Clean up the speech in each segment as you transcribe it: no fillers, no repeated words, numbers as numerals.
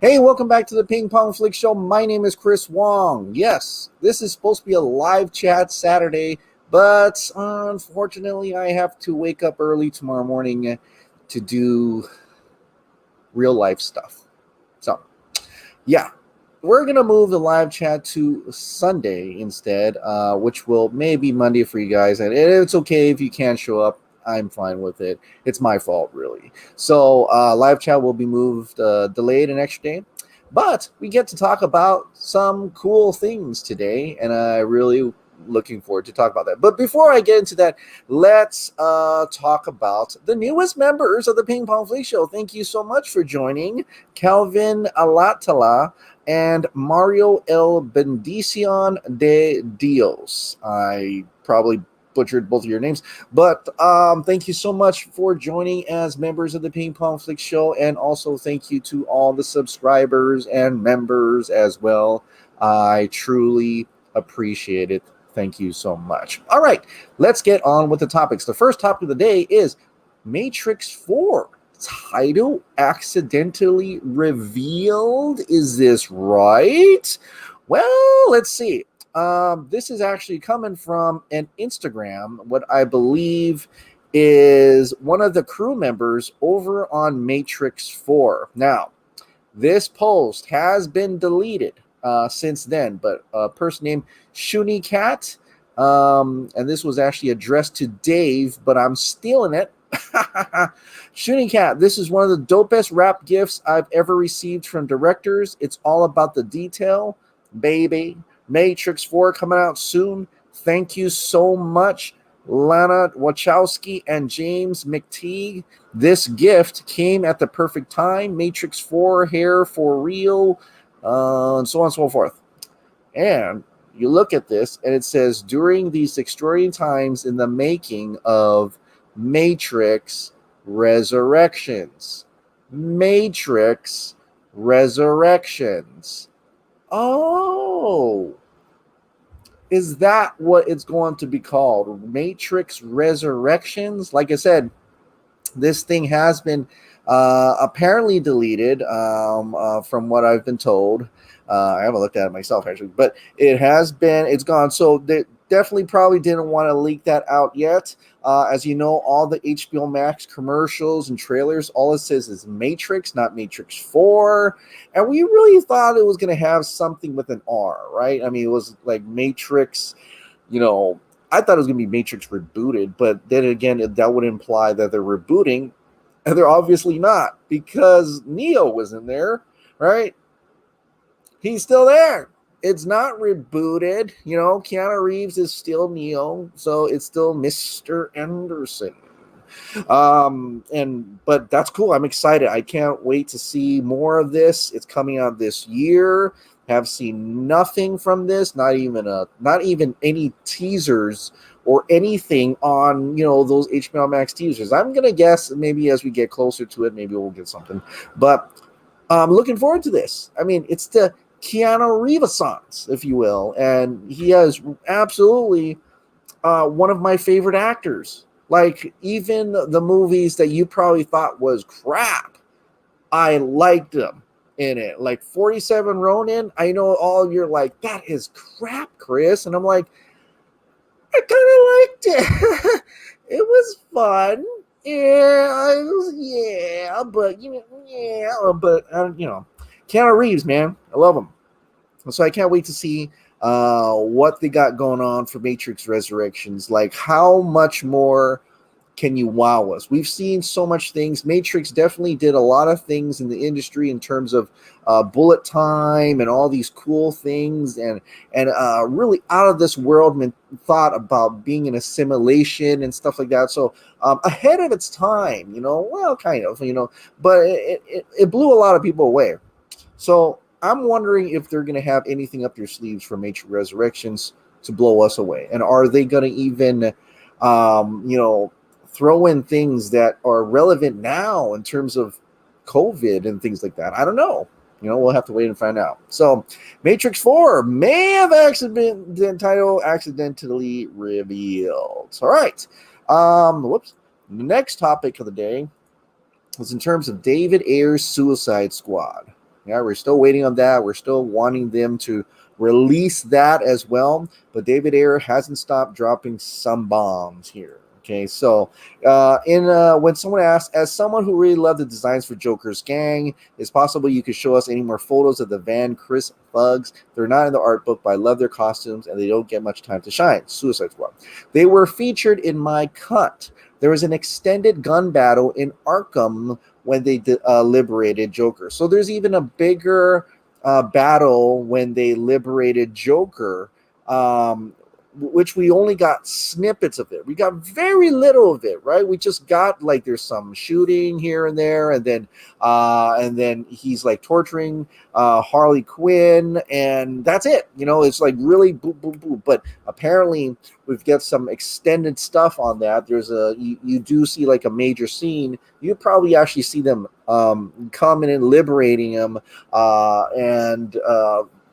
Hey, welcome back to the Ping Pong Flix Show. My name is Chris Wong. Yes, this is supposed to be a live chat Saturday, but unfortunately, I have to wake up early tomorrow morning to do real life stuff. So, yeah, we're going to move the live chat to Sunday instead, which will maybe Monday for you guys. And it's okay if you can't show up. I'm fine with it. It's my fault, really. So live chat will be moved, delayed an extra day. But we get to talk about some cool things today, and I really looking forward to talk about that. But before I get into that, let's talk about the newest members of the Ping Pong Flix Show. Thank you so much for joining, Calvin Alatala and Mario El Bendicion de Dios. I probably butchered both of your names, but thank you so much for joining as members of the Ping Pong Flix Show, and also thank you to all the subscribers and members as well. I truly appreciate it. Thank you so much. All right, let's get on with the topics. The first topic of the day is Matrix 4 title accidentally revealed. Is this right? Well, let's see. This is actually coming from an Instagram, what I believe is one of the crew members over on Matrix 4. Now, this post has been deleted since then, but a person named Shuni Cat, and this was actually addressed to Dave, but I'm stealing it. Shuni Cat, this is one of the dopest rap gifts I've ever received from directors. It's all about the detail, baby. Matrix 4 coming out soon. Thank you so much, Lana Wachowski and James McTeague. This gift came at the perfect time. Matrix 4 hair for real, and so on and so forth. And you look at this, and it says, during these extraordinary times in the making of Matrix Resurrections. Matrix Resurrections. Oh, is that what it's going to be called? Matrix Resurrections? Like I said, this thing has been apparently deleted from what I've been told. I haven't looked at it myself, actually, but it's gone. So they definitely probably didn't want to leak that out yet. As you know, all the HBO Max commercials and trailers, all it says is Matrix, not Matrix 4. And we really thought it was going to have something with an R, right? I mean, it was like Matrix, I thought it was going to be Matrix rebooted, but then again, that would imply that they're rebooting, and they're obviously not, because Neo was in there, right? He's still there. It's not rebooted. Keanu Reeves is still Neo, so it's still Mr. Anderson. But that's cool. I'm excited. I can't wait to see more of this. It's coming out this year. Have seen nothing from this, not even any teasers or anything on those HBO Max teasers. I'm gonna guess maybe as we get closer to it, maybe we'll get something. But I'm looking forward to this. I mean, it's the Keanu Reeves, if you will, and he is absolutely one of my favorite actors. Like, even the movies that you probably thought was crap, I liked them in it. Like 47 Ronin, I know all of you are like, that is crap, Chris. And I'm like, I kind of liked it. It was fun. But Keanu Reeves, man, I love him. So I can't wait to see what they got going on for Matrix Resurrections. Like, how much more can you wow us? We've seen so much things. Matrix definitely did a lot of things in the industry in terms of bullet time and all these cool things, and really out of this world thought about being in a simulation and stuff like that. So ahead of its time, well, kind of, but it blew a lot of people away. So I'm wondering if they're going to have anything up their sleeves for Matrix Resurrections to blow us away. And are they going to even, throw in things that are relevant now in terms of COVID and things like that? I don't know. We'll have to wait and find out. So Matrix 4 may have the title accidentally revealed. All right. The next topic of the day is in terms of David Ayer's Suicide Squad. Yeah, we're still waiting on that. We're still wanting them to release that as well. But David Ayer hasn't stopped dropping some bombs here. Okay, so when someone asks, as someone who really loved the designs for Joker's gang, is possible you could show us any more photos of the Van Chris thugs? They're not in the art book, but I love their costumes and they don't get much time to shine. Suicide Squad. They were featured in my cut. There was an extended gun battle in Arkham when they liberated Joker. So there's even a bigger battle when they liberated Joker, which we only got snippets of it. We got very little of it, right? We just got like there's some shooting here and there, and then he's like torturing Harley Quinn, and that's it. It's like really boop boop boop. But apparently we've got some extended stuff on that. There's you do see like a major scene. You probably actually see them coming and liberating him, and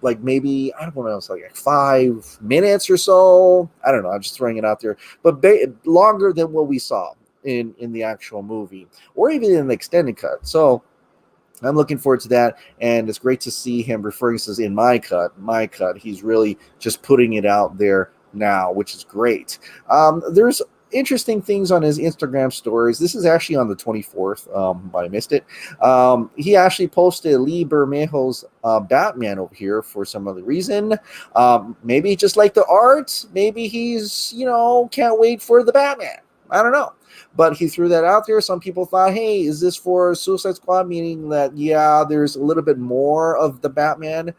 like maybe, I don't know, it's like 5 minutes or so. I don't know. I'm just throwing it out there, but longer than what we saw in the actual movie or even in the extended cut. So I'm looking forward to that, and it's great to see him referring to this in my cut. He's really just putting it out there now, which is great. There's interesting things on his Instagram stories. This is actually on the 24th, but I missed it. He actually posted Lee Bermejo's Batman over here for some other reason. Maybe just like the art. Maybe he's, can't wait for the Batman. I don't know. But he threw that out there. Some people thought, hey, is this for Suicide Squad? Meaning that, yeah, there's a little bit more of the Batman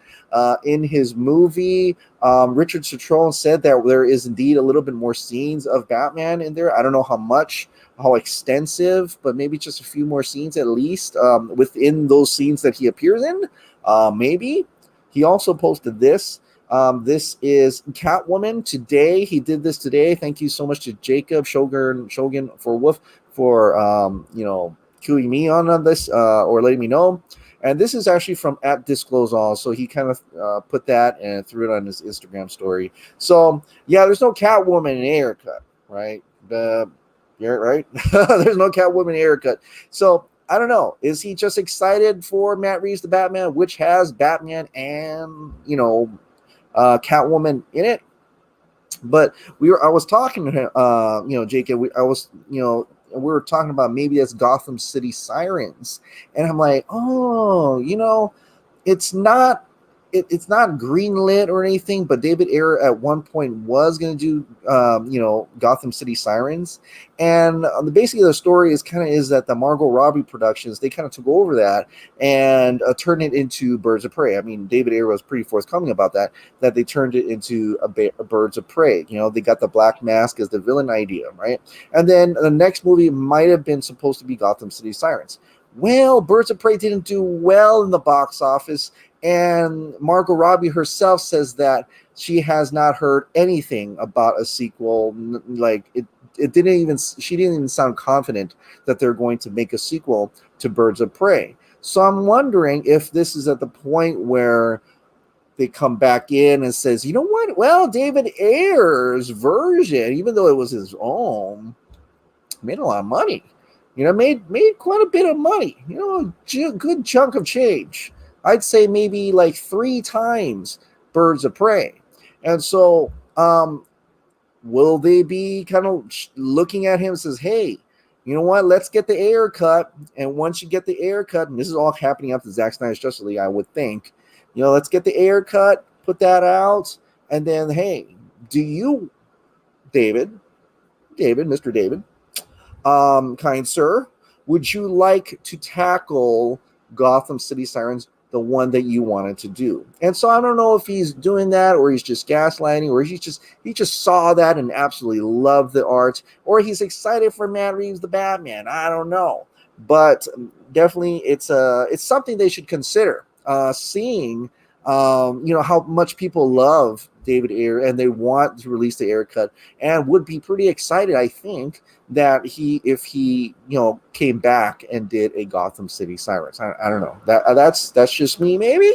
in his movie. Richard Citron said that there is indeed a little bit more scenes of Batman in there. I don't know how extensive, but maybe just a few more scenes at least within those scenes that he appears in. Maybe. He also posted this. This is Catwoman today. He did this today. Thank you so much to Jacob Shogun for Wolf for queuing me on this or letting me know. And this is actually from @DiscloseAll. So he kind of put that and threw it on his Instagram story. So yeah, there's no Catwoman in Ayer cut, right? Yeah, right. There's no Catwoman Ayer cut. So I don't know. Is he just excited for Matt Reeves' The Batman, which has Batman and Catwoman in it? But I was talking to him, Jacob. We were talking about maybe that's Gotham City Sirens, and I'm like, it's not. It's not greenlit or anything, but David Ayer at one point was going to do, Gotham City Sirens, and basically the story is that the Margot Robbie Productions, they kind of took over that and turned it into Birds of Prey. I mean, David Ayer was pretty forthcoming about that they turned it into a Birds of Prey. They got the Black Mask as the villain idea, right? And then the next movie might have been supposed to be Gotham City Sirens. Well, Birds of Prey didn't do well in the box office, and Margot Robbie herself says that she has not heard anything about a sequel. Like she didn't even sound confident that they're going to make a sequel to Birds of Prey. So I'm wondering if this is at the point where they come back in and says, you know what? Well, David Ayer's version, even though it was his own, made a lot of money. Made quite a bit of money. A good chunk of change. I'd say maybe like 3 times Birds of Prey. And so will they be kind of looking at him and says, hey, you know what? Let's get the Ayer cut. And once you get the Ayer cut, and this is all happening after Zack Snyder's Justice League, I would think, let's get the Ayer cut, put that out. And then, hey, do you, Mr. David, kind sir, would you like to tackle Gotham City Sirens, the one that you wanted to do? And so I don't know if he's doing that, or he's just gaslighting, or he just saw that and absolutely loved the art, or he's excited for Matt Reeves' The Batman. I don't know, but definitely it's something they should consider seeing. How much people love David Ayer and they want to release the Ayer cut, and would be pretty excited, I think, that if he came back and did a Gotham City Sirens. I don't know. That's just me, maybe.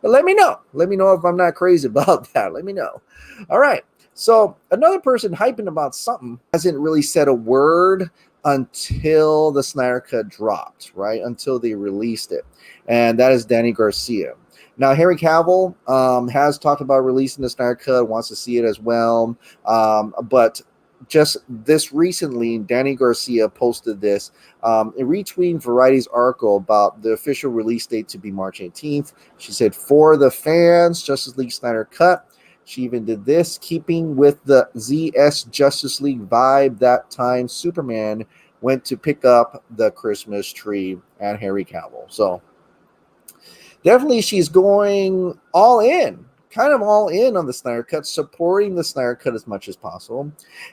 But let me know. Let me know if I'm not crazy about that. Let me know. All right. So another person hyping about something hasn't really said a word until the Snyder Cut dropped, right? Until they released it. And that is Dany Garcia. Now, Henry Cavill has talked about releasing the Snyder Cut, wants to see it as well. But just this recently, Dany Garcia posted this, retweeting Variety's article about the official release date to be March 18th. She said, for the fans, Justice League Snyder Cut. She even did this, keeping with the ZS Justice League vibe that time Superman went to pick up the Christmas tree and Henry Cavill. So definitely she's going all in, kind of all in on the Snyder Cut, supporting the Snyder Cut as much as possible.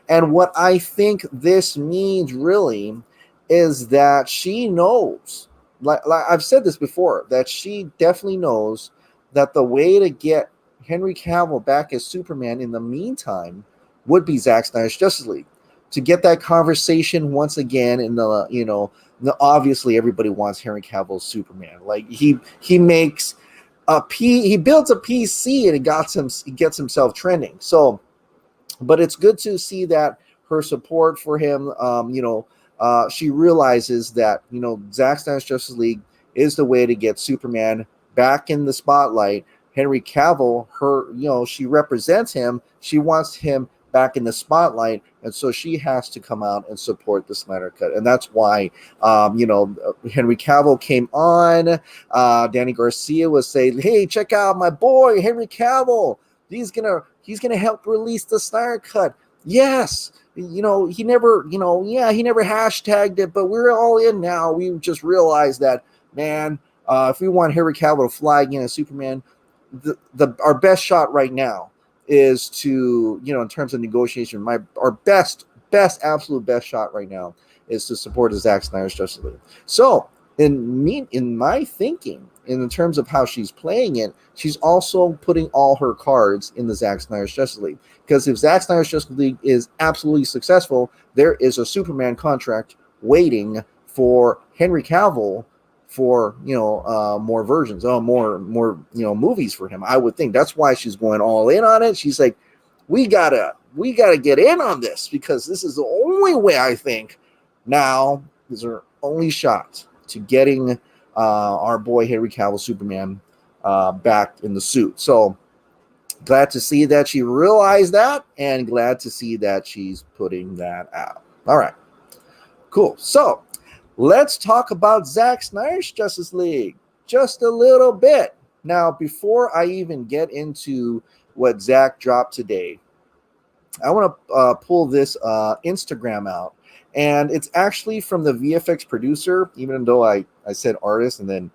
And what I think this means really is that she knows, like I've said this before, that she definitely knows that the way to get Henry Cavill back as Superman in the meantime would be Zack Snyder's Justice League, to get that conversation once again in the, obviously everybody wants Henry Cavill's Superman. Like he makes he builds a PC and it gets himself trending. So, but it's good to see that her support for him, she realizes that, Zack Snyder's Justice League is the way to get Superman back in the spotlight. Henry Cavill, she represents him. She wants him back in the spotlight, and so she has to come out and support the Snyder Cut, and that's why, Henry Cavill came on. Dany Garcia was saying, "Hey, check out my boy Henry Cavill. He's gonna help release the Snyder Cut." Yes, he never hashtagged it, but we're all in now. We just realized that, man. If we want Henry Cavill to fly again as Superman, our best shot right now is to, in terms of negotiation, our absolute best shot right now is to support the Zack Snyder's Justice League. So in my thinking, in terms of how she's playing it, she's also putting all her cards in the Zack Snyder's Justice League. Because if Zack Snyder's Justice League is absolutely successful, there is a Superman contract waiting for Henry Cavill for more versions, more movies for him. I would think that's why she's going all in on it. She's like, we gotta get in on this, because this is the only way, I think, now is our only shot to getting our boy Henry Cavill Superman back in the suit. So glad to see that she realized that, and glad to see that she's putting that out. All right, cool. So let's talk about Zack Snyder's Justice League just a little bit. Now, before I even get into what Zack dropped today, I want to pull this Instagram out. And it's actually from the VFX producer, even though I said artist, and then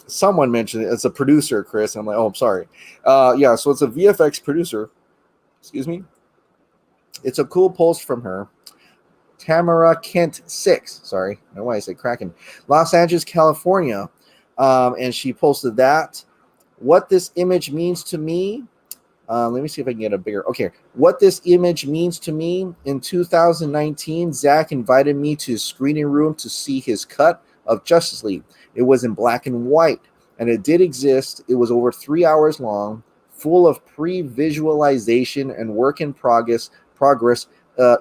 someone mentioned it. It's a producer, Chris. And I'm like, oh, I'm sorry. So it's a VFX producer. Excuse me. It's a cool post from her. Tamara Kent 6, sorry, I don't know why I said Kraken, Los Angeles, California, and she posted that. What this image means to me, let me see if I can get a bigger, okay, what this image means to me, in 2019, Zack invited me to his screening room to see his cut of Justice League. It was in black and white, and it did exist. It was over 3 hours long, full of pre-visualization and work in progress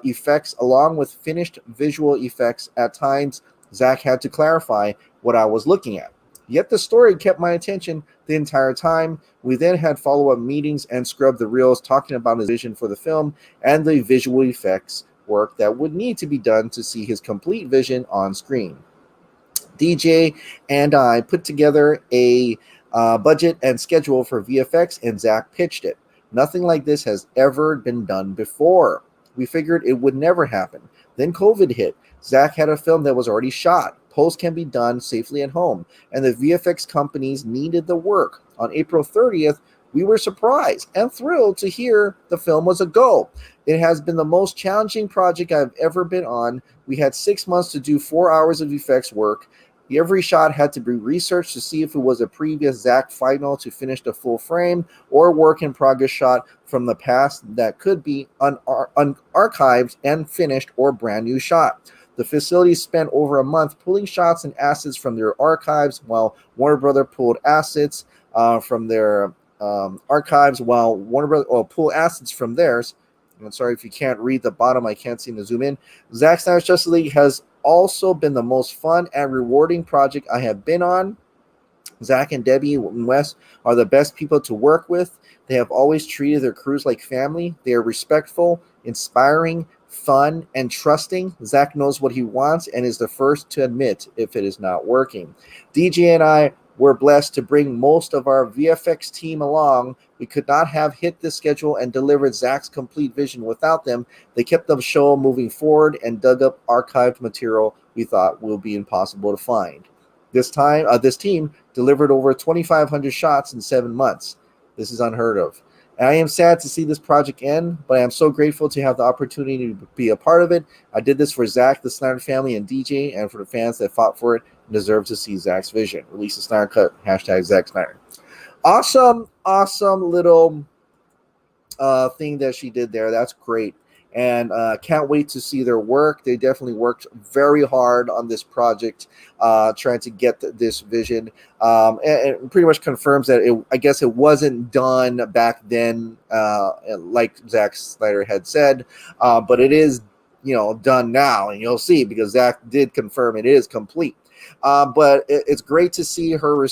effects, along with finished visual effects. At times, Zack had to clarify what I was looking at. Yet the story kept my attention the entire time. We then had follow-up meetings and scrubbed the reels, talking about his vision for the film and the visual effects work that would need to be done to see his complete vision on screen. DJ and I put together a budget and schedule for VFX, and Zack pitched it. Nothing like this has ever been done before. We figured it would never happen. Then COVID hit. Zack had a film that was already shot. Post can be done safely at home, and the VFX companies needed the work. On April 30th, we were surprised and thrilled to hear the film was a go. It has been the most challenging project I've ever been on. We had 6 months to do 4 hours of effects work. Every shot had to be researched to see if it was a previous Zack final to finish the full frame, or work in progress shot from the past that could be archived and finished, or brand new shot. The facility spent over a month pulling shots and assets from their archives, while Warner Brother pulled assets from their archives, while Warner Brother pulled assets from theirs. I'm sorry if you can't read the bottom. I can't seem to zoom in. Zack Snyder's Justice League has also been the most fun and rewarding project I have been on. Zach and Debbie and Wes are the best people to work with. They have always treated their crews like family. They are respectful, inspiring, fun, and trusting. Zach knows what he wants and is the first to admit if it is not working. DJ and I were blessed to bring most of our VFX team along. We could not have hit this schedule and delivered Zach's complete vision without them. They kept the show moving forward and dug up archived material we thought would be impossible to find. This team delivered over 2,500 shots in 7 months. This is unheard of. And I am sad to see this project end, but I am so grateful to have the opportunity to be a part of it. I did this for Zach, the Snyder family, and DJ, and for the fans that fought for it and deserve to see Zach's vision. Release the Snyder Cut, hashtag Zack Snyder. Awesome little thing that she did there. That's great. And can't wait to see their work. They definitely worked very hard on this project, trying to get this vision. And it pretty much confirms that I guess it wasn't done back then, like Zack Snyder had said, but it is, done now, and you'll see because Zack did confirm it is complete. But it's great to see her.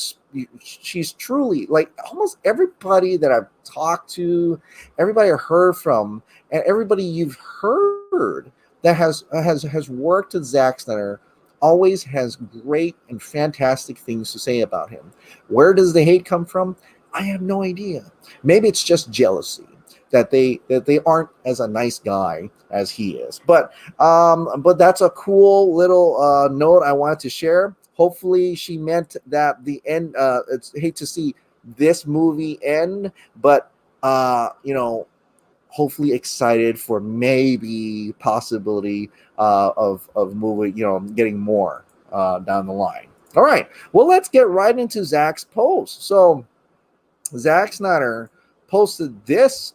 She's truly, like, almost everybody that I've talked to, everybody I heard from, and everybody you've heard that has worked with Zack Snyder always has great and fantastic things to say about him. Where does the hate come from? I have no idea. Maybe it's just jealousy that they aren't as a nice guy as he is. But that's a cool little note I wanted to share. Hopefully she meant that the end. It's hate to see this movie end, but hopefully excited for maybe possibility of movie, getting more down the line. All right, well, let's get right into Zach's post. So Zack Snyder posted this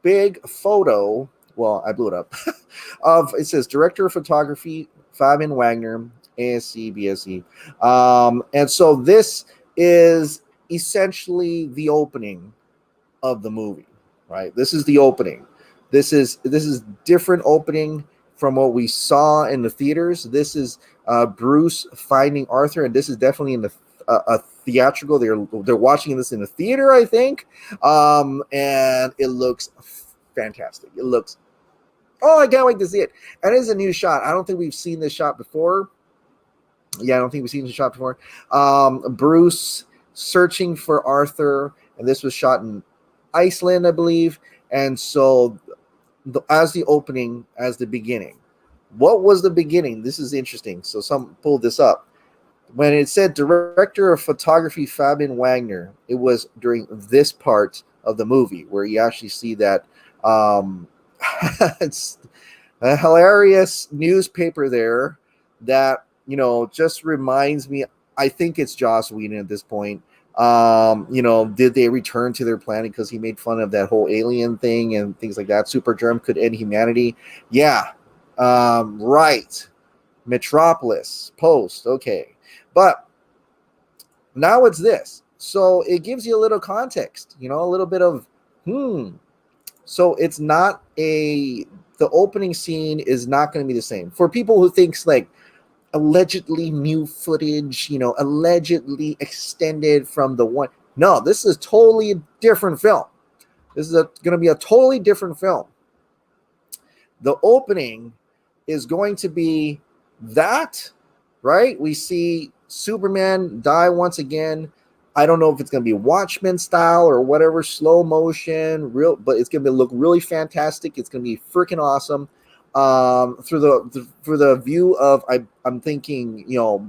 big photo. Well, I blew it up. It says director of photography Fabian Wagner, ASC, BSc. And so this is essentially the opening of the movie, right? This is the opening. This is different opening from what we saw in the theaters. This is Bruce finding Arthur, and this is definitely in a theatrical. They're watching this in the theater, I think, and it looks fantastic. It looks. Oh, I can't wait to see it. And it's a new shot. I don't think we've seen this shot before. Yeah, I don't think we've seen this shot before. Bruce searching for Arthur, and this was shot in Iceland, I believe. And so, as the beginning. What was the beginning? This is interesting. So, some pulled this up. When it said director of photography Fabian Wagner, it was during this part of the movie where you actually see that. It's a hilarious newspaper there that just reminds me. I think it's Joss Whedon at this point. Did they return to their planet because he made fun of that whole alien thing and things like that? Supergerm could end humanity. Yeah, right. Metropolis post. Okay, but now it's this. So it gives you a little context. A little bit of So it's not the opening scene is not going to be the same. For people who thinks like allegedly new footage, allegedly extended from the one. No, this is totally a different film. This is going to be a totally different film. The opening is going to be that, right? We see Superman die once again. I don't know if it's going to be Watchmen style or whatever, slow motion, but it's going to look really fantastic. It's going to be freaking awesome. Through the view of I'm thinking,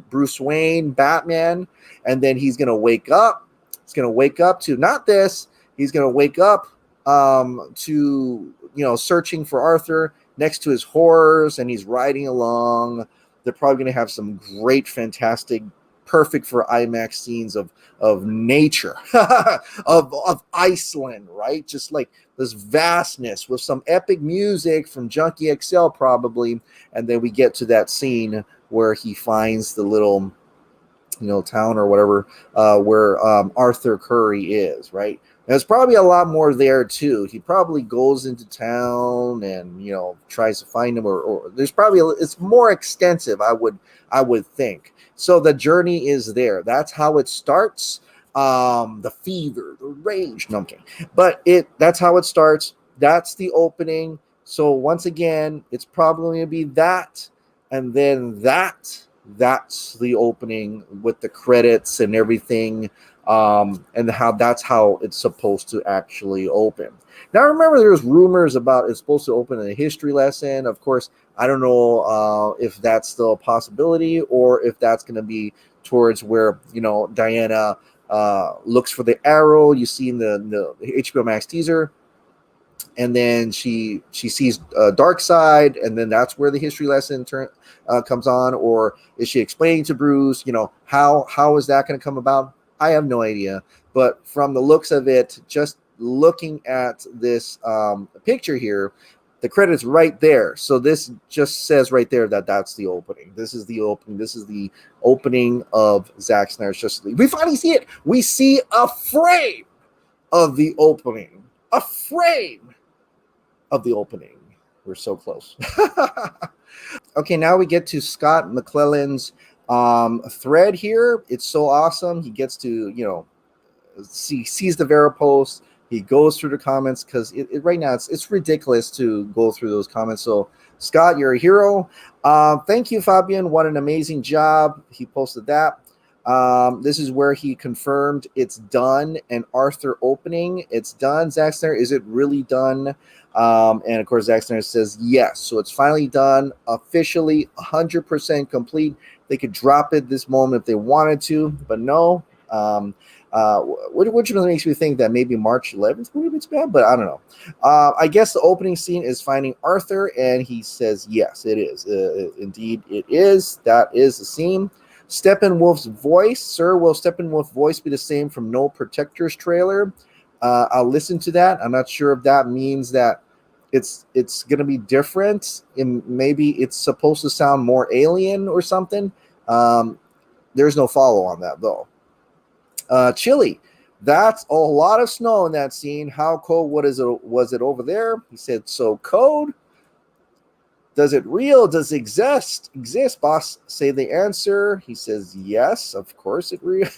Bruce Wayne, Batman, and then he's going to wake up. He's going to wake up to not this. He's going to wake up to searching for Arthur next to his horrors, and he's riding along. They're probably going to have some great, fantastic, perfect for IMAX scenes of nature, of Iceland, right? Just like this vastness with some epic music from Junkie XL probably, and then we get to that scene where he finds the little town or whatever where Arthur Curry is, right? There's probably a lot more there too. He probably goes into town and tries to find him, or there's probably it's more extensive. I would think. So the journey is there. That's how it starts. The fever, the rage. No, I'm kidding. But that's how it starts. That's the opening. So once again, it's probably gonna be that, and then that's the opening with the credits and everything, and that's how it's supposed to actually open. Now, remember, there's rumors about it's supposed to open in a history lesson. Of course, I don't know if that's still a possibility or if that's going to be towards where Diana looks for the arrow you see in the HBO Max teaser, and then she sees Dark Side, and then that's where the history lesson comes on. Or is she explaining to Bruce, how is that going to come about? I have no idea. But from the looks of it, just looking at this picture here, the credits right there. So this just says right there that that's the opening. This is the opening. This is the opening of Zack Snyder's Justice League. We finally see it. We see a frame of the opening. A frame of the opening. We're so close. Okay, now we get to Scott McClellan's thread here. It's so awesome. He gets to, sees the Vera post. He goes through the comments because right now it's ridiculous to go through those comments. So, Scott, you're a hero. Thank you, Fabian. What an amazing job. He posted that. This is where he confirmed it's done. And Arthur opening, it's done. Zack Snyder, is it really done? And of course, Zack Snyder says yes. So it's finally done, officially 100% complete. They could drop it this moment if they wanted to, but no. Which makes me think that maybe March 11th would be bad, but I don't know. I guess the opening scene is finding Arthur, and he says yes, it is. Indeed, it is. That is the scene. Steppenwolf's voice, sir, will Steppenwolf's voice be the same from No Protectors trailer? I'll listen to that. I'm not sure if that means that it's going to be different, and maybe it's supposed to sound more alien or something. There's no follow on that though. Chile, that's a lot of snow in that scene. How cold? Was it over there? He said, so cold. Does it real? Does it exist? Boss, say the answer. He says, yes, of course it real.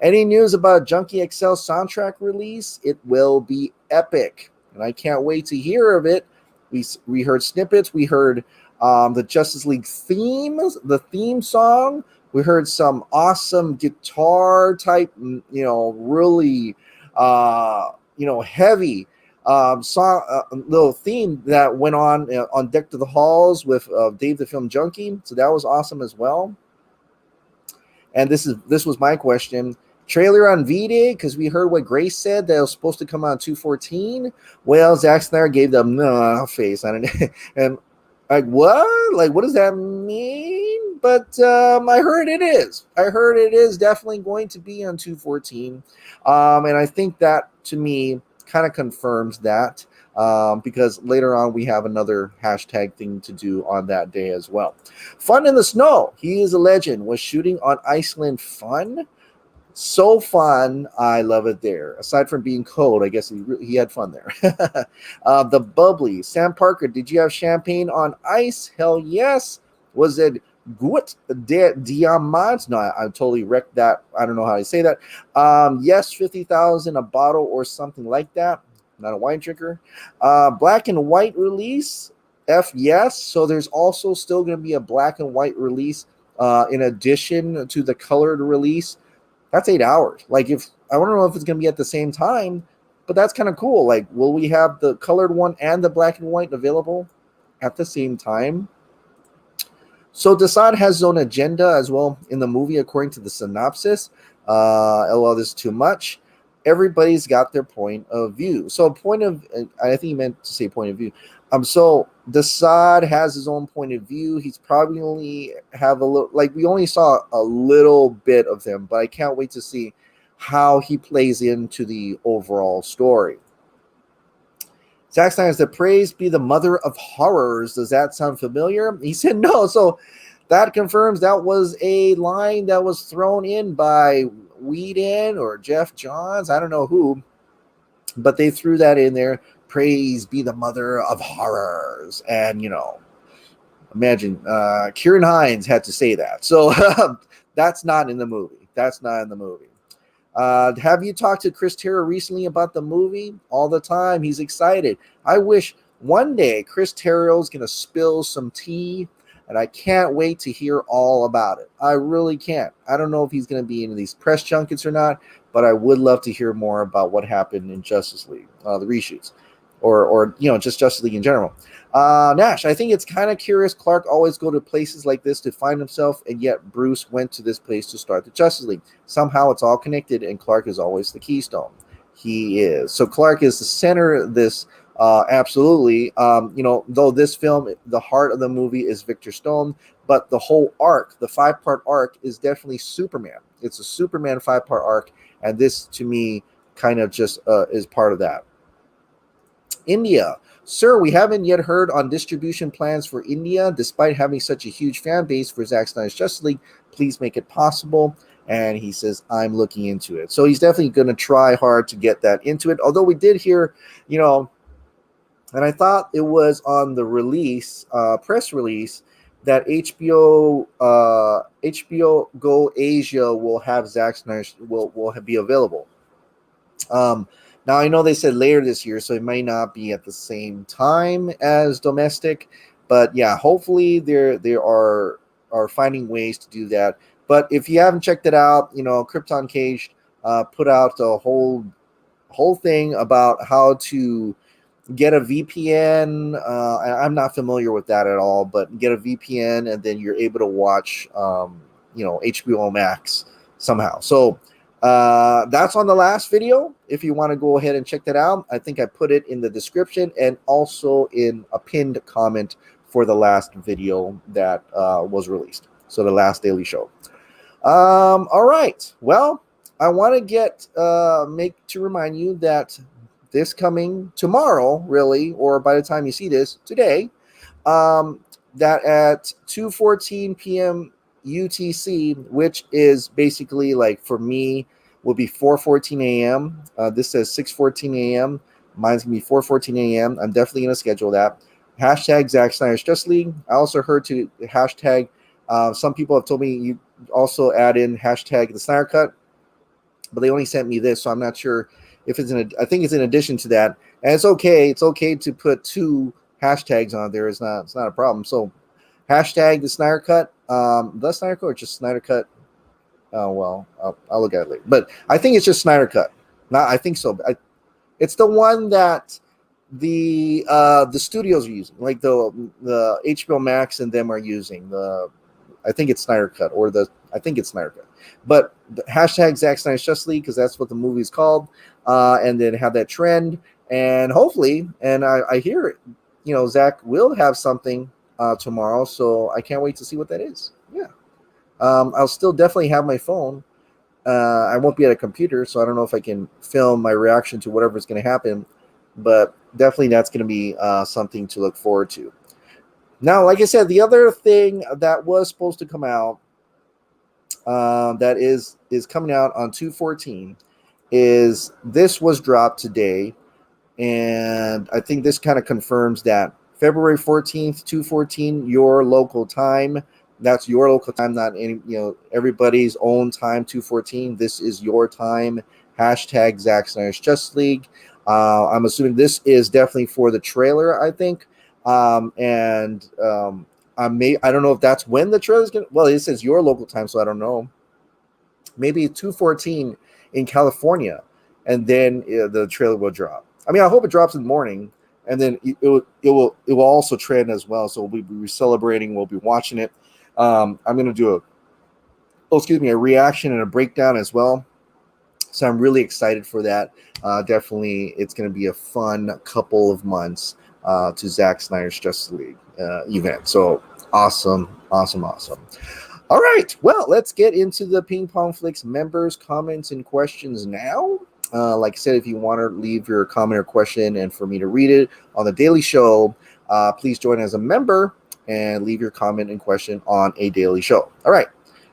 Any news about Junkie XL soundtrack release? It will be epic, and I can't wait to hear of it. We heard snippets. We heard the Justice League the theme song. We heard some awesome guitar type, really, heavy song, little theme that went on Deck to the Halls with Dave the Film Junkie. So that was awesome as well. And this was my question. Trailer on V-Day, because we heard what Grace said that it was supposed to come out 2/14. Well, Zack Snyder gave them no face on it. And like, what? Like, what does that mean? But I heard it is. I heard it is definitely going to be on 2/14. And I think that, to me, kind of confirms that, because later on we have another hashtag thing to do on that day as well. Fun in the snow. He is a legend. Was shooting on Iceland fun? So fun. I love it there. Aside from being cold, I guess he had fun there. The bubbly. Sam Parker, did you have champagne on ice? Hell yes. Was it Gut Diamant? No, I totally wrecked that. I don't know how to say that. Yes, 50,000 a bottle or something like that. Not a wine drinker. Black and white release. Yes. So there's also still going to be a black and white release in addition to the colored release. That's 8 hours. Like, I don't know if it's going to be at the same time, but that's kind of cool. Like, will we have the colored one and the black and white available at the same time? So Desaad has his own agenda as well in the movie, according to the synopsis. LOL, this is too much. Everybody's got their point of view. So I think he meant to say point of view. So Desaad has his own point of view. He's probably only have a little, like, we only saw a little bit of him, but I can't wait to see how he plays into the overall story. Zack Snyder said, praise be the mother of horrors. Does that sound familiar? He said no. So that confirms that was a line that was thrown in by Whedon or Jeff Johns. I don't know who. But they threw that in there. Praise be the mother of horrors. And, imagine Kieran Hines had to say that. So that's not in the movie. That's not in the movie. Have you talked to Chris Terrio recently about the movie? All the time. He's excited. I wish one day Chris Terrio's going to spill some tea, and I can't wait to hear all about it. I really can't. I don't know if he's going to be in these press junkets or not, but I would love to hear more about what happened in Justice League, the reshoots, or just Justice League in general. Nash, I think it's kind of curious. Clark always go to places like this to find himself, and yet Bruce went to this place to start the Justice League. Somehow it's all connected, and Clark is always the keystone. He is. So Clark is the center of this. Absolutely. Though this film, the heart of the movie is Victor Stone, but the whole arc, the 5-part arc, is definitely Superman. It's a Superman 5-part arc, and this, to me, kind of just is part of that. India. Sir, we haven't yet heard on distribution plans for India, despite having such a huge fan base for Zack Snyder's Justice League. Please make it possible. And he says, I'm looking into it. So he's definitely going to try hard to get that into it. Although we did hear, and I thought it was on the release, press release, that HBO Go Asia will have Zack Snyder will be available. Now I know they said later this year, so it may not be at the same time as domestic, but yeah, hopefully they are finding ways to do that. But if you haven't checked it out, Krypton Cage put out a whole thing about how to get a VPN. I'm not familiar with that at all, but get a VPN and then you're able to watch, HBO Max somehow. So that's on the last video. If you want to go ahead and check that out, I think I put it in the description and also in a pinned comment for the last video that was released. So the last Daily Show. All right. Well, I want to remind you that this coming tomorrow, really, or by the time you see this today, that at 2:14 p.m. UTC, which is basically like for me will be 4:14 a.m. This says 6:14 a.m. Mine's gonna be 4:14 a.m. I'm definitely gonna schedule that. Hashtag Zack Snyder's Justice League. I also heard to hashtag. Some people have told me you also add in hashtag the Snyder Cut, but they only sent me this, so I'm not sure if it's I think it's in addition to that, and it's okay. It's okay to put 2 hashtags on there. It's not a problem. So hashtag the Snyder Cut, the Snyder Cut, or just Snyder Cut. Oh well, I'll look at it later. But I think it's just Snyder Cut. I think so. It's the one that the studios are using, like the HBO Max and them are using. I think it's Snyder Cut, I think it's Snyder Cut. But the hashtag Zack Snyder's Justice League, because that's what the movie's called, and then have that trend, and hopefully, and I hear it, Zack will have something tomorrow, so I can't wait to see what that is. Yeah. I'll still definitely have my phone. I won't be at a computer, so I don't know if I can film my reaction to whatever's going to happen, but definitely that's going to be something to look forward to. Now, like I said, the other thing that was supposed to come out that is coming out on 2/14 is this was dropped today, and I think this kind of confirms that February 14th, 2/14, your local time. That's your local time, not any everybody's own time. 2/14. This is your time. Hashtag Zack Snyder's Justice League. I'm assuming this is definitely for the trailer, I think. I don't know if that's when the trailer is going to. Well, it says your local time, so I don't know. Maybe 2/14 in California, and then the trailer will drop. I mean, I hope it drops in the morning, and then it will also trend as well. So we'll be celebrating. We'll be watching it. I'm going to do a reaction and a breakdown as well. So I'm really excited for that. Definitely, it's going to be a fun couple of months to Zack Snyder's Justice League event. So awesome. All right. Well, let's get into the Ping Pong Flix members' comments and questions now. Like I said, if you want to leave your comment or question and for me to read it on the Daily Show, please join as a member and leave your comment and question on a Daily Show. All right.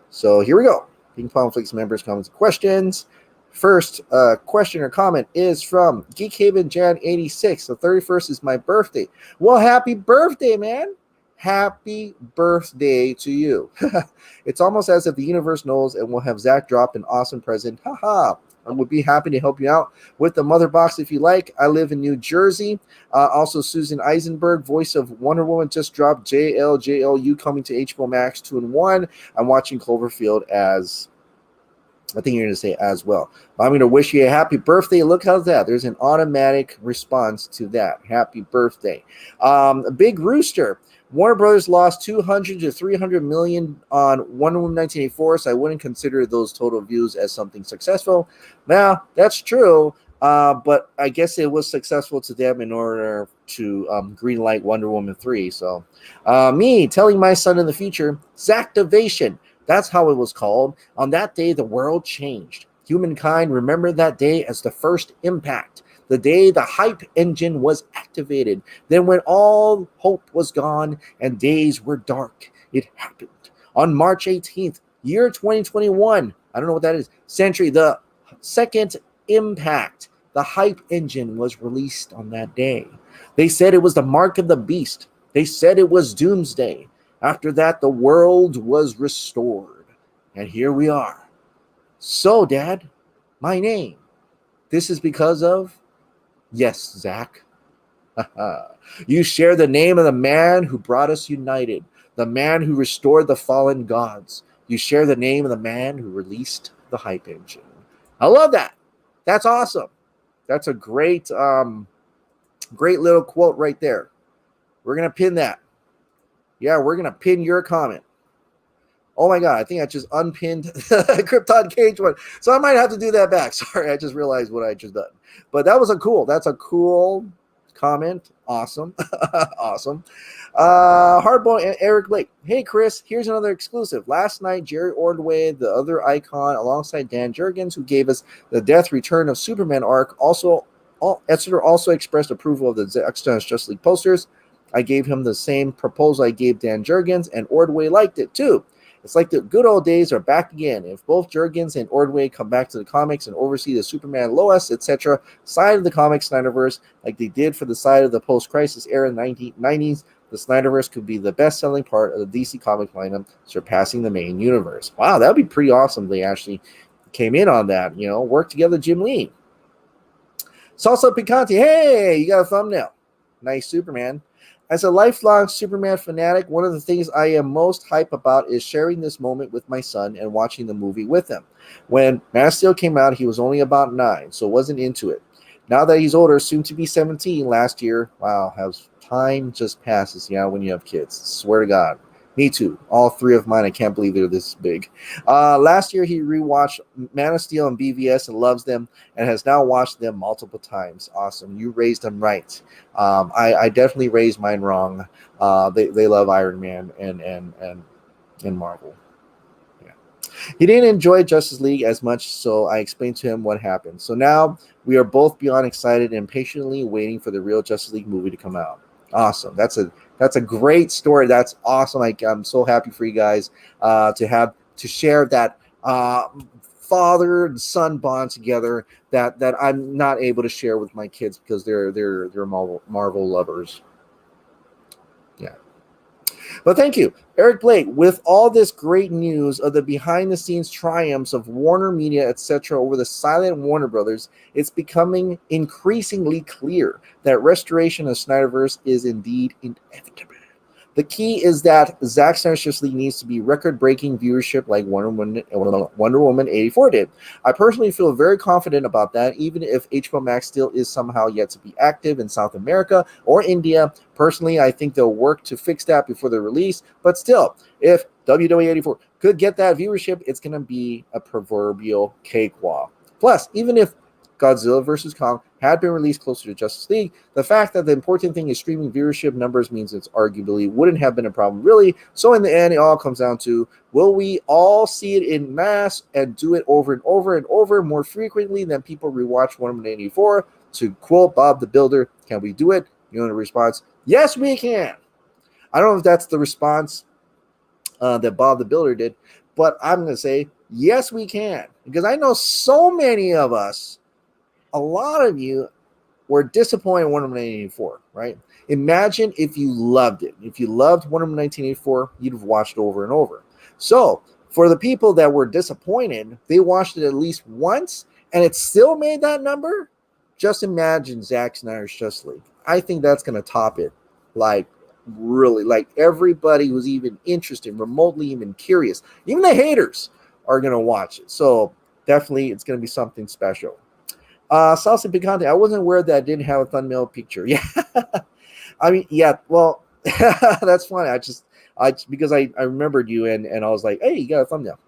So here we go. Ping Pong Flix members' comments and questions. First question or comment is from Geek Haven Jan 86. The 31st is my birthday. Well, happy birthday, man. Happy birthday to you. It's almost as if the universe knows and will have Zach drop an awesome present. Haha. I would be happy to help you out with the mother box if you like. I live in New Jersey. Also, Susan Eisenberg, voice of Wonder Woman, just dropped JLJLU coming to HBO Max 2-in-1. I'm watching Cloverfield as... I think you're going to say as well. I'm going to wish you a happy birthday. Look how's that. There's an automatic response to that. Happy birthday. Big Rooster. Warner Brothers lost 200 to 300 million on Wonder Woman 1984, so I wouldn't consider those total views as something successful. Now, that's true, but I guess it was successful to them in order to greenlight Wonder Woman 3. So, me telling my son in the future, Zactivation. That's how it was called. On that day, the world changed. Humankind remembered that day as the first impact, the day the hype engine was activated. Then when all hope was gone and days were dark, it happened. On March 18th, year 2021, I don't know what that is, century, the second impact, the hype engine was released on that day. They said it was the mark of the beast. They said it was doomsday. After that, the world was restored. And here we are. So, Dad, my name. This is because of... Yes, Zach. You share the name of the man who brought us united, the man who restored the fallen gods. You share the name of the man who released the hype engine. I love that. That's awesome. That's a great little quote right there. We're going to pin that. Yeah, we're going to pin your comment. Oh my God, I think I just unpinned Krypton Cage one. So I might have to do that back. Sorry, I just realized what I just done. But that's a cool comment. Awesome. Awesome. Hardball and Eric Blake. Hey, Chris, here's another exclusive. Last night, Jerry Ordway, the other icon, alongside Dan Jurgens, who gave us the Death Return of Superman arc, also expressed approval of the Zack Snyder's Justice League posters. I gave him the same proposal I gave Dan Jurgens, and Ordway liked it too. It's like the good old days are back again. If both Jurgens and Ordway come back to the comics and oversee the Superman, Lois, etc. side of the comic Snyderverse, like they did for the side of the post-crisis era in the 1990s, the Snyderverse could be the best-selling part of the DC comic lineup, surpassing the main universe. Wow, that would be pretty awesome if they actually came in on that, work together, Jim Lee. Salsa Picante, hey, you got a thumbnail. Nice Superman. As a lifelong Superman fanatic, one of the things I am most hype about is sharing this moment with my son and watching the movie with him. When Man of Steel came out, he was only about 9, so wasn't into it. Now that he's older, soon to be 17 last year, wow, has time just passes, when you have kids. Swear to God. Me too. All 3 of mine, I can't believe they're this big. Last year, he rewatched Man of Steel and BVS and loves them and has now watched them multiple times. Awesome. You raised them right. I definitely raised mine wrong. They love Iron Man and Marvel. Yeah. He didn't enjoy Justice League as much, so I explained to him what happened. So now we are both beyond excited and patiently waiting for the real Justice League movie to come out. Awesome. That's a great story. That's awesome. I'm so happy for you guys to share that father and son bond together that I'm not able to share with my kids because they're Marvel lovers. Yeah. But thank you, Eric Blake. With all this great news of the behind-the-scenes triumphs of Warner Media, etc., over the silent Warner Brothers, it's becoming increasingly clear that restoration of Snyderverse is indeed inevitable. The key is that Zack Snyder's Justice League needs to be record-breaking viewership like Wonder Woman 84 did. I personally feel very confident about that, even if HBO Max still is somehow yet to be active in South America or India. Personally, I think they'll work to fix that before the release. But still, if WWE 84 could get that viewership, it's going to be a proverbial cakewalk. Plus, even if Godzilla vs. Kong had been released closer to Justice League, the fact that the important thing is streaming viewership numbers means it's arguably wouldn't have been a problem really. So in the end, it all comes down to, will we all see it in mass and do it over and over and over more frequently than people rewatch Wonder Woman 84? To quote Bob the Builder, can we do it? The response, yes, we can. I don't know if that's the response that Bob the Builder did, but I'm going to say, Yes, we can. Because I know so many of us, a lot of you, were disappointed in Wonder Woman 1984, right? Imagine if you loved it. If you loved Wonder Woman 1984, you'd have watched it over and over. So for the people that were disappointed, they watched it at least once and it still made that number. Just imagine Zack Snyder's Justice League. I think that's going to top it. Like, really, like everybody who's even interested, remotely even curious, even the haters are going to watch it. So definitely it's going to be something special. Salsa Picante, I wasn't aware that I didn't have a thumbnail picture. Yeah. I mean, yeah, well, that's funny. Because I remembered you and I was like, hey, you got a thumbnail.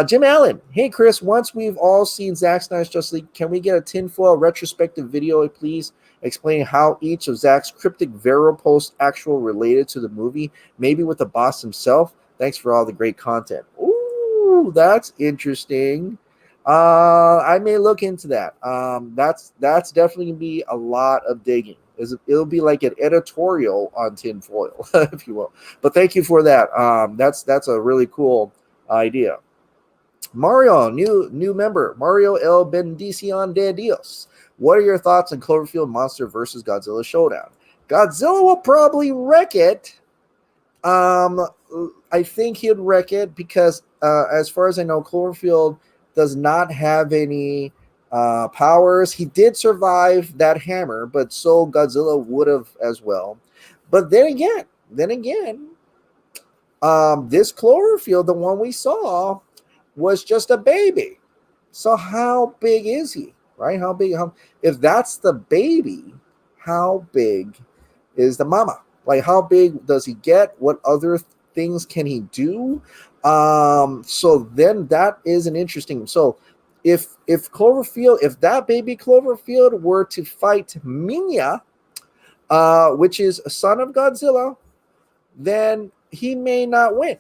Jim Allen, hey, Chris, once we've all seen Zack Snyder's Justice League, can we get a tinfoil retrospective video, please, explaining how each of Zack's cryptic Vero posts actual related to the movie, maybe with the boss himself? Thanks for all the great content. Ooh, that's interesting. I may look into that. That's definitely gonna be a lot of digging. It'll be like an editorial on tinfoil, if you will. But thank you for that. That's a really cool idea. Mario, new member, Mario El Bendición de Dios. What are your thoughts on Cloverfield Monster versus Godzilla Showdown? Godzilla will probably wreck it. I think he'd wreck it because, as far as I know, Cloverfield does not have any powers. He did survive that hammer, but so Godzilla would have as well. But then again, this Cloverfield, the one we saw, was just a baby. So how big is he? Right? How big? If that's the baby, how big is the mama? Like, how big does he get? What other things can he do? So then that is an interesting. So if Cloverfield, if that baby Cloverfield were to fight Minya, which is a son of Godzilla, then he may not win.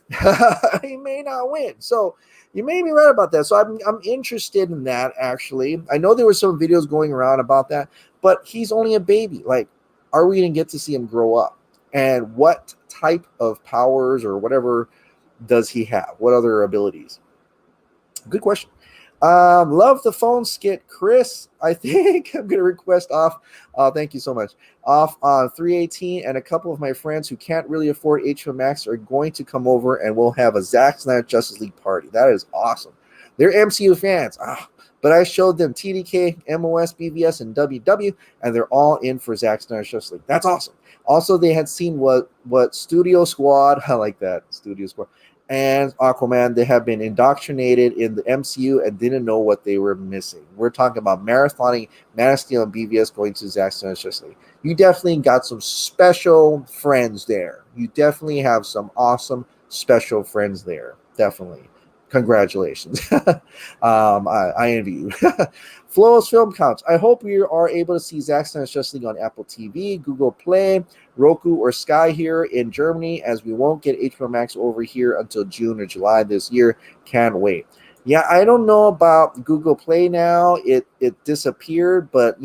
He may not win. So you may be right about that. So I'm interested in that, actually. I know there were some videos going around about that, but he's only a baby. Like, are we going to get to see him grow up? And what type of powers or whatever does he have? What other abilities? Good question. Love the phone skit, Chris. I think I'm going to request off. Thank you so much. Off on 318, and a couple of my friends who can't really afford HBO Max are going to come over, and we'll have a Zack Snyder Justice League party. That is awesome. They're MCU fans. But I showed them TDK, MOS, BVS, and WW, and they're all in for Zack Snyder's Justice League. That's awesome. Also, they had seen what Studio Squad, I like that, Studio Squad, and Aquaman, they have been indoctrinated in the MCU and didn't know what they were missing. We're talking about marathoning Man of Steel and BVS going to Zack Snyder's Justice League. You definitely got some special friends there. You definitely have some awesome special friends there. Definitely. Congratulations. I envy you. Flow's Film Counts. I hope we are able to see Zack Snyder's Justice League on Apple TV, Google Play, Roku, or Sky here in Germany, as we won't get HBO Max over here until June or July this year. Can't wait. Yeah, I don't know about Google Play now. It disappeared, but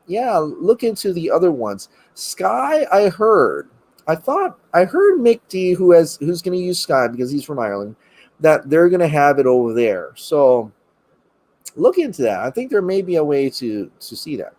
yeah, look into the other ones. Sky, I heard Mick D, who's going to use Sky because he's from Ireland, that they're going to have it over there. So look into that. I think there may be a way to see that.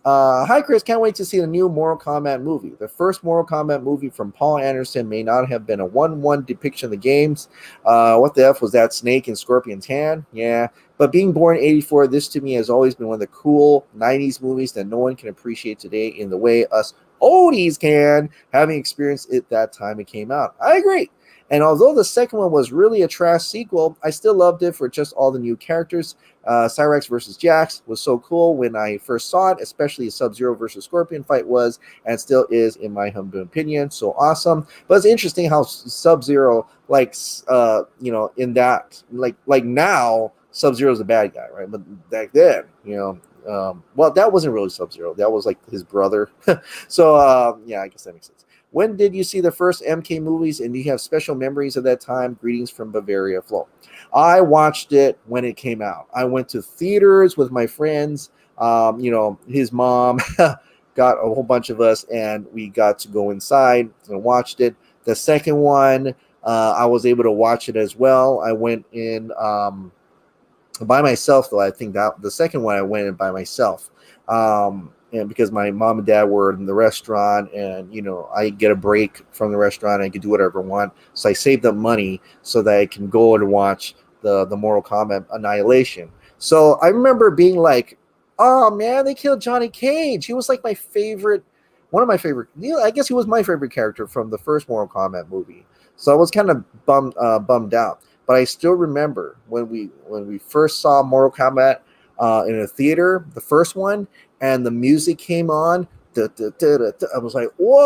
Hi, Chris. Can't wait to see the new Mortal Kombat movie. The first Mortal Kombat movie from Paul Anderson may not have been a 1-1 depiction of the games. What the F was that Snake and Scorpion's hand? Yeah. But being born in 84, this to me has always been one of the cool 90s movies that no one can appreciate today in the way us oldies can, having experienced it that time it came out. I agree. And although the second one was really a trash sequel, I still loved it for just all the new characters. Cyrax versus Jax was so cool when I first saw it, especially the Sub-Zero versus Scorpion fight was, and still is, in my humble opinion, so awesome. But it's interesting how Sub-Zero, in that, like now, Sub-Zero is a bad guy, right? But back then, well, that wasn't really Sub-Zero. That was like his brother. So, yeah, I guess that makes sense. When did you see the first MK movies, and do you have special memories of that time? Greetings from Bavaria, Flo. I watched it when it came out. I went to theaters with my friends. His mom got a whole bunch of us, and we got to go inside and watched it. The second one I was able to watch it as well. I went in by myself, though. I think that the second one I went in by myself. And because my mom and dad were in the restaurant, and I get a break from the restaurant, I can do whatever I want. So I saved up money so that I can go and watch the Mortal Kombat Annihilation. So I remember being like, "Oh man, they killed Johnny Cage. He was like my favorite, one of my favorite. I guess he was my favorite character from the first Mortal Kombat movie." So I was kind of bummed out. But I still remember when we first saw Mortal Kombat in a theater, the first one, and the music came on. I was like, whoa!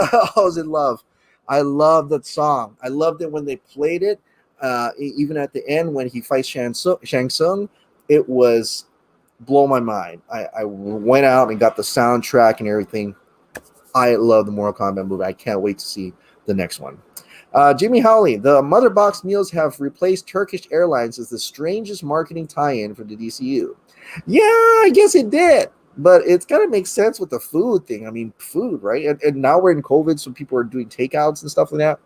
I was in love. I loved that song. I loved it when they played it. Even at the end when he fights Shang Tsung, it was blow my mind. I went out and got the soundtrack and everything. I love the Mortal Kombat movie. I can't wait to see the next one. Jimmy Howley, the Mother Box meals have replaced Turkish Airlines as the strangest marketing tie-in for the DCU. Yeah, I guess it did, but it's got to make sense with the food thing. I mean, food, right? And now we're in COVID, so people are doing takeouts and stuff like that.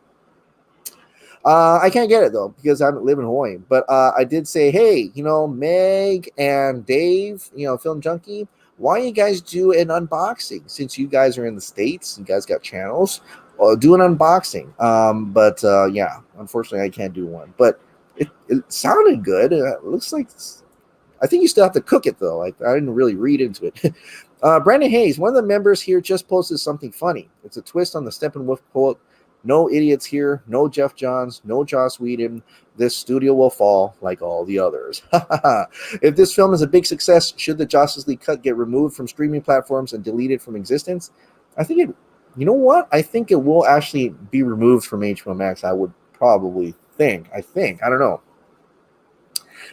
I can't get it though because I live in Hawaii. But I did say, hey, Meg and Dave, Film Junkie, why don't you guys do an unboxing since you guys are in the States? You guys got channels. Do an unboxing. But yeah, unfortunately, I can't do one. But it sounded good. It looks like I think you still have to cook it though. I didn't really read into it. Brandon Hayes, one of the members here, just posted something funny. It's a twist on the Steppenwolf quote. No idiots here, no Jeff Johns, no Joss Whedon. This studio will fall like all the others. If this film is a big success, should the Justice League cut get removed from streaming platforms and deleted from existence? I think it, you know what? I think it will actually be removed from HBO Max. I would probably think. I don't know.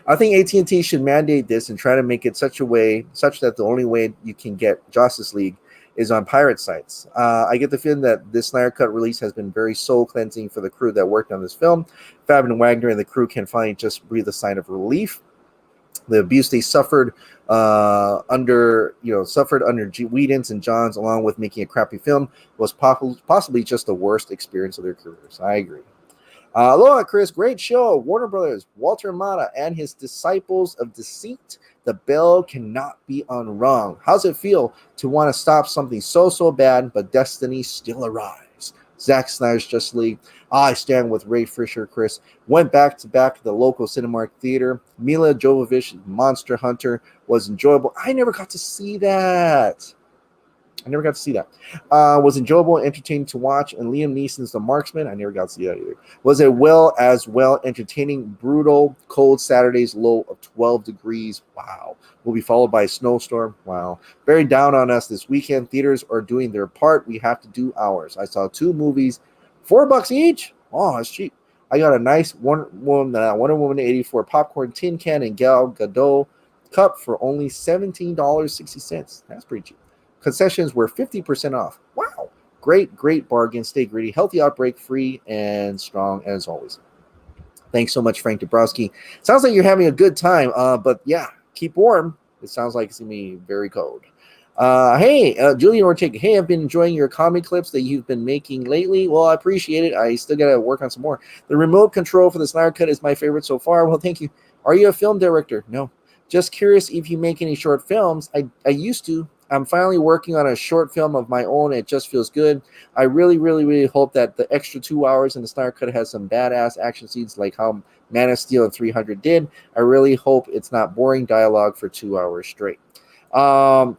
I think AT&T should mandate this and try to make it such that the only way you can get Justice League is on pirate sites. I get the feeling that this Snyder Cut release has been very soul cleansing for the crew that worked on this film. Fabian Wagner and the crew can finally just breathe a sign of relief. The abuse they suffered under Whedon's and Johns, along with making a crappy film, was possibly just the worst experience of their careers. I agree. Aloha, Chris. Great show. Warner Brothers, Walter Amada, and his Disciples of Deceit. The bell cannot be unrung. How's it feel to want to stop something so bad, but destiny still arrives? Zack Snyder's Justice League. I stand with Ray Fisher, Chris. Went back to back at the local Cinemark theater. Mila Jovovich's Monster Hunter was enjoyable. I never got to see that. Was enjoyable and entertaining to watch. And Liam Neeson's The Marksman. I never got to see that either. Was it well entertaining, brutal, cold Saturday's low of 12 degrees. Wow. Will be followed by a snowstorm. Wow. Very down on us this weekend. Theaters are doing their part. We have to do ours. I saw 2 movies, $4 each. Oh, that's cheap. I got a nice Wonder Woman 84 popcorn tin can and Gal Gadot cup for only $17.60. That's pretty cheap. Concessions were 50% off. Wow. Great bargain. Stay greedy. Healthy Outbreak, free and strong as always. Thanks so much, Frank Dabrowski. Sounds like you're having a good time. But yeah, keep warm. It sounds like it's going to be very cold. Hey, Julian Ortega. Hey, I've been enjoying your comic clips that you've been making lately. Well, I appreciate it. I still got to work on some more. The remote control for the Snyder Cut is my favorite so far. Well, thank you. Are you a film director? No. Just curious if you make any short films. I used to. I'm finally working on a short film of my own. It just feels good. I really hope that the extra 2 hours in the Snyder Cut has some badass action scenes like how Man of Steel and 300 did. I really hope it's not boring dialogue for 2 hours straight. Yeah,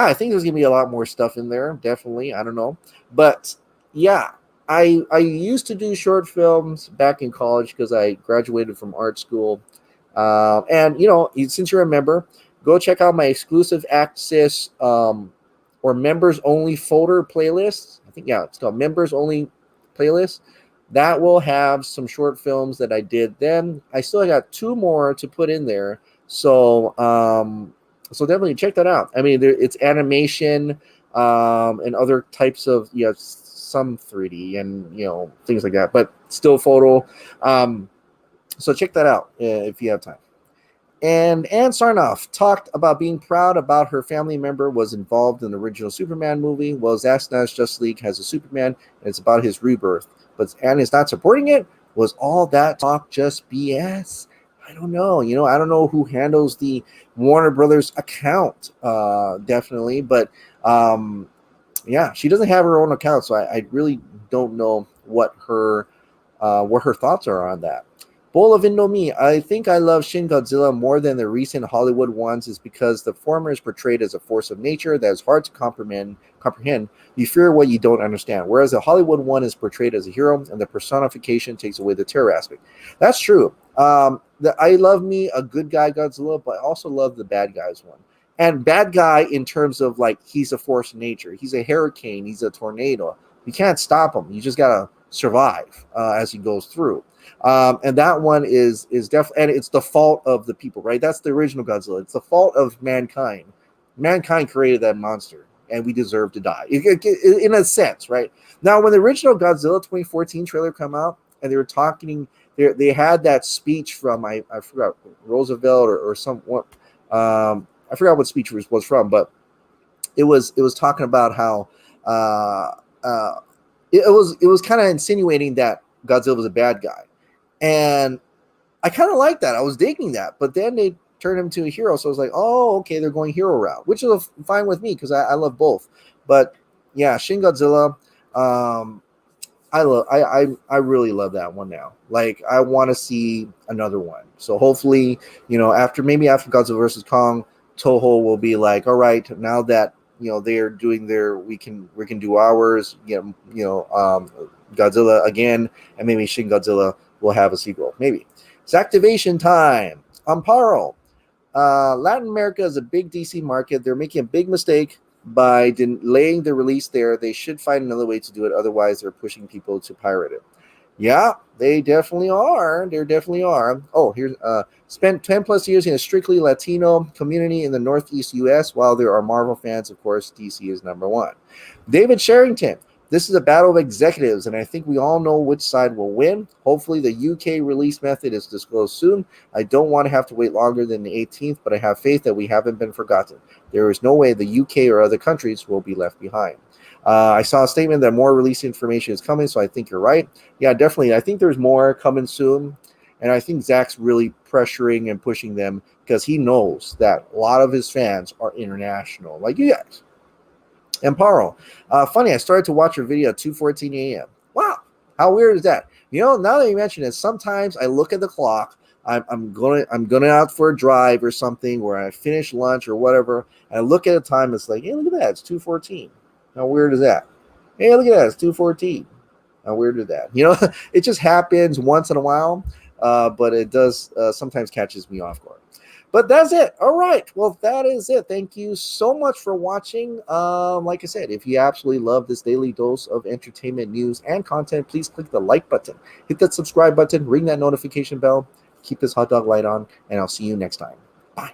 I think there's going to be a lot more stuff in there. Definitely. I don't know. But yeah, I used to do short films back in college because I graduated from art school. And, since you're a member, go check out my exclusive Access or members only folder playlist. I think, yeah, it's called members only playlist. That will have some short films that I did then. I still got 2 more to put in there. So definitely check that out. I mean, it's animation and other types of, some 3D and, things like that, but still photo. So check that out if you have time. And Ann Sarnoff talked about being proud about her family member was involved in the original Superman movie. Well, Zack Snyder's Justice League has a Superman, and it's about his rebirth. But Ann is not supporting it. Was all that talk just BS? I don't know. I don't know who handles the Warner Brothers account, definitely. But yeah, she doesn't have her own account, so I really don't know what her thoughts are on that. Bowl of Indomie. I think I love Shin Godzilla more than the recent Hollywood ones is because the former is portrayed as a force of nature that is hard to comprehend. You fear what you don't understand, whereas the Hollywood one is portrayed as a hero, and the personification takes away the terror aspect. That's true. I love me a good guy Godzilla, but I also love the bad guys one. And bad guy in terms of like he's a force of nature. He's a hurricane. He's a tornado. You can't stop him. You just gotta survive as he goes through. And that one is definitely, and it's the fault of the people, right? That's the original Godzilla. It's the fault of mankind. Mankind created that monster, and we deserve to die, in a sense, right? Now, when the original Godzilla 2014 trailer come out, and they were talking, they had that speech from I forgot Roosevelt or someone. I forgot what speech it was from, but it was talking about how it was kind of insinuating that Godzilla was a bad guy. And I kind of like that. I was digging that. But then they turned him to a hero. So I was like, oh, okay, they're going hero route, which is fine with me because I love both. But yeah, Shin Godzilla, I really love that one now. Like, I want to see another one. So hopefully, after Godzilla versus Kong, Toho will be like, all right, now that they're doing we can do ours, Godzilla again, and maybe Shin Godzilla will have a sequel. Maybe. It's activation time. Amparo. Latin America is a big DC market. They're making a big mistake by delaying the release there. They should find another way to do it. Otherwise, they're pushing people to pirate it. Yeah, they definitely are. They definitely are. Oh, here's spent 10 plus years in a strictly Latino community in the Northeast U.S. While there are Marvel fans, of course, DC is number one. David Sherrington. This is a battle of executives, and I think we all know which side will win. Hopefully, the UK release method is disclosed soon. I don't want to have to wait longer than the 18th, but I have faith that we haven't been forgotten. There is no way the UK or other countries will be left behind. I saw a statement that more release information is coming, so I think you're right. Yeah, definitely. I think there's more coming soon, and I think Zach's really pressuring and pushing them because he knows that a lot of his fans are international, like you guys. Amparo, funny, I started to watch your video at 2:14 a.m. Wow, how weird is that? Now that you mention it, sometimes I look at the clock. I'm going out for a drive or something where I finish lunch or whatever, and I look at the time. It's like, hey, look at that, it's 2:14. How weird is that? Hey, look at that, it's 2:14. How weird is that? It just happens once in a while, but it does sometimes catches me off guard. But that's it. All right. Well, that is it. Thank you so much for watching. Like I said, if you absolutely love this daily dose of entertainment news and content, please click the like button, hit that subscribe button, ring that notification bell, keep this hot dog light on, and I'll see you next time. Bye.